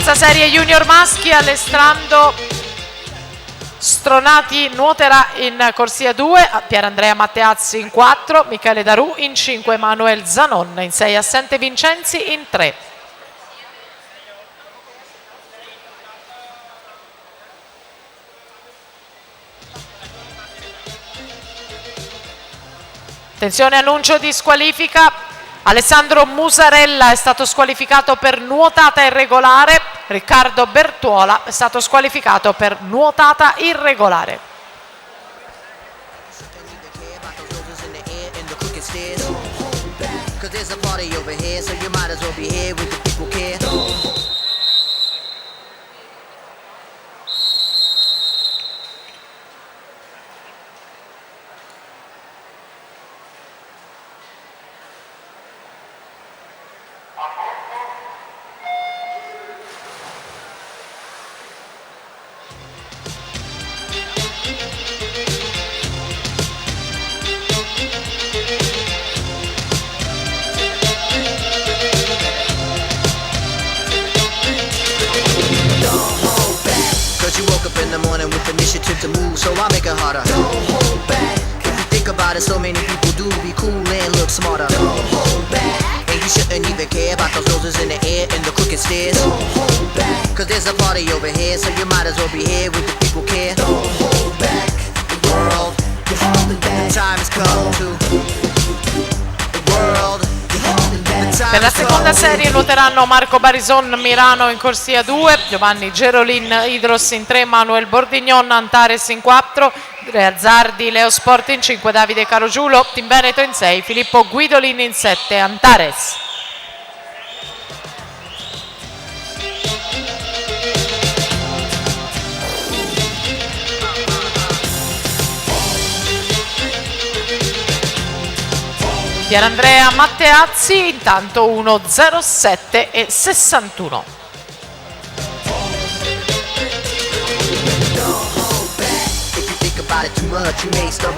Terza serie junior maschi, Alessandro Stronati nuoterà in corsia 2, Pierandrea Matteazzi in 4, Michele Darù in 5, Manuel Zanon in 6, assente Vincenzi in 3. Attenzione, annuncio di squalifica. Alessandro Musarella è stato squalificato per nuotata irregolare. Riccardo Bertuola è stato squalificato per nuotata irregolare. You woke up in the morning with initiative to move, so I make it harder. Don't hold back. If you think about it, so many people do be cool and look smarter. Don't hold back. And you shouldn't even care about those noses in the air and the crooked stairs. Don't hold back. Cause there's a party over here, so you might as well be here with the people care. Don't hold back. The world, you're holding back. The time has come to the world. Per la seconda serie nuoteranno Marco Barison Mirano in corsia 2, Giovanni Gerolin Idros in 3, Manuel Bordignon Antares in 4, Azzardi Leo Sport in 5, Davide Carogiulo Team Veneto in 6, Filippo Guidolin in 7, Antares. Pierandrea Matteazzi intanto 1:07 e 61.